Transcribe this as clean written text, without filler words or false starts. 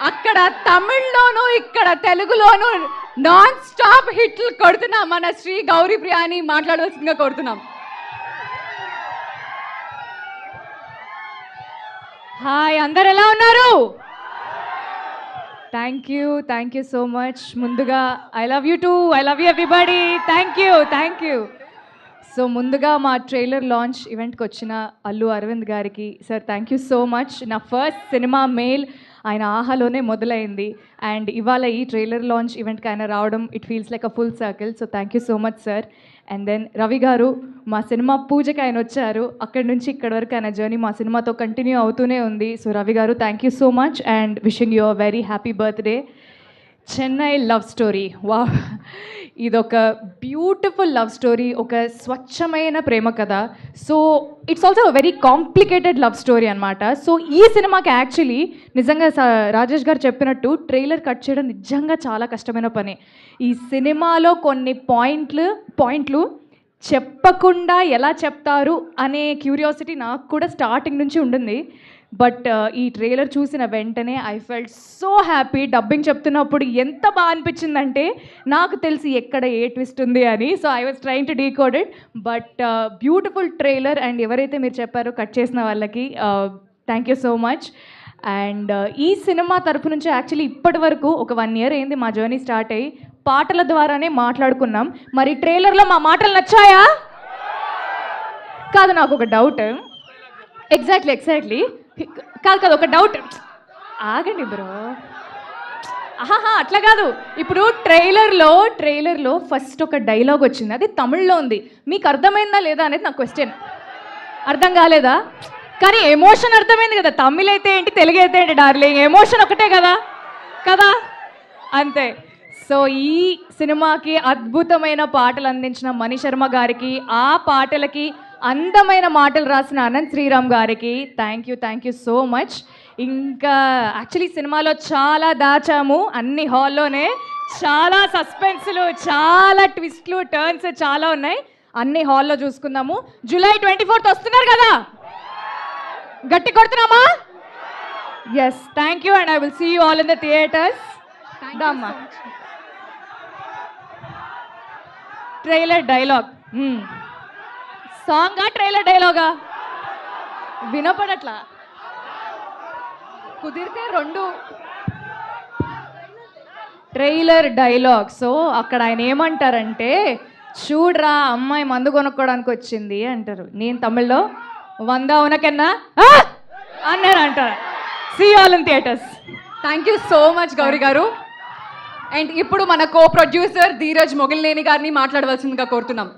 అక్కడ తమిళ్లోను ఇక్కడ తెలుగులోను non stop హిట్లు కొడుతున్నాం మన శ్రీ గౌరీ ప్రియాని మాట్లాడవలసిందిగా కోరుతున్నాం. హాయ్, అందరు ఎలా ఉన్నారు? Thank you so much. ముందుగా I love you too, I love you everybody. Thank you. So ముందుగా మా ట్రైలర్ లాంచ్ ఈవెంట్కి వచ్చిన అల్లు అరవింద్ గారికి sir thank you so much. నా ఫస్ట్ సినిమా మెయిల్ ఆయన ఆహాలోనే మొదలైంది అండ్ ఇవాళ ఈ ట్రైలర్ లాంచ్ ఈవెంట్కి ఆయన రావడం it feels like a full circle. So thank you so much sir. And then Ravi garu మా సినిమా పూజకి ఆయన వచ్చారు. అక్కడి నుంచి ఇక్కడి వరకు ఆయన జర్నీ మా సినిమాతో కంటిన్యూ అవుతూనే ఉంది. సో రవి గారు thank you so much and wishing you a very happy birthday. Chennai love story, వా, ఇదొక బ్యూటిఫుల్ లవ్ స్టోరీ, ఒక స్వచ్ఛమైన ప్రేమ కథ. So it's also very complicated love story అనమాట. సో ఈ సినిమాకి యాక్చువల్లీ నిజంగా రాజేష్ గారు చెప్పినట్టు ట్రైలర్ కట్ చేయడం నిజంగా చాలా కష్టమైన పని. ఈ సినిమాలో కొన్ని పాయింట్లు చెప్పకుండా ఎలా చెప్తారు అనే క్యూరియాసిటీ నాకు కూడా స్టార్టింగ్ నుంచి ఉండింది. బట్ ఈ ట్రైలర్ చూసిన వెంటనే I felt so happy. Dubbing చెప్తున్నప్పుడు ఎంత బాగా అనిపించిందంటే నాకు తెలిసి ఎక్కడ ఏ ట్విస్ట్ ఉంది అని. So I was trying to decode it. But beautiful trailer and ఎవరైతే మీరు చెప్పారో కట్ చేసిన వాళ్ళకి thank you so much. And ఈ సినిమా తరపు నుంచి యాక్చువల్లీ ఇప్పటి వరకు ఒక 1 year అయింది మా జర్నీ స్టార్ట్ అయ్యి. పాటల ద్వారానే మాట్లాడుకున్నాం. మరి ట్రైలర్లో మా మాటలు నచ్చాయా? కాదు, నాకు ఒక డౌట్. ఎగ్జాక్ట్లీ కాదు ఒక డౌట్. ఆగండి బ్రో. అట్లా కాదు. ఇప్పుడు ట్రైలర్లో ఫస్ట్ ఒక డైలాగ్ వచ్చింది, అది తమిళ్లో ఉంది. మీకు అర్థమైందా లేదా అనేది నాకు క్వశ్చన్. అర్థం కాలేదా? కానీ ఎమోషన్ అర్థమైంది కదా. తమిళ్ అయితే ఏంటి, తెలుగు అయితే ఏంటి డార్లింగ్, ఎమోషన్ ఒకటే కదా అంతే. సో ఈ సినిమాకి అద్భుతమైన పాటలు అందించిన మణి శర్మ గారికి, ఆ పాటలకి అందమైన మాటలు రాసిన అనంత్ శ్రీరామ్ గారికి థ్యాంక్ యూ సో మచ్. ఇంకా యాక్చువల్లీ సినిమాలో చాలా దాచాము, అన్ని హాల్లోనే చాలా సస్పెన్స్లు, చాలా ట్విస్ట్లు, టర్న్స్ చాలా ఉన్నాయి. అన్ని హాల్లో చూసుకుందాము. July 24th వస్తున్నారు కదా, గట్టి కొడుతున్నామా? Yes, thank you and I will see you all in the theatres. దమ్మా ట్రైలర్ డైలాగ్ సాంగా ట్రైలర్ డైలాగా వినపడట్లా. కుదిరితే 2 ట్రైలర్ డైలాగ్. సో అక్కడ ఆయన ఏమంటారంటే, చూడరా అమ్మాయి మందు కొనుక్కోవడానికి వచ్చింది అంటారు. నేను తమిళ్లో 100 ఉనకన్నా అన్నారు అంటారు. See all in theatres. Thank you so much Gauri garu. And ఇప్పుడు మన కో ప్రొడ్యూసర్ ధీరజ్ మొగిలినేని గారిని మాట్లాడవలసిందిగా కోరుతున్నాం.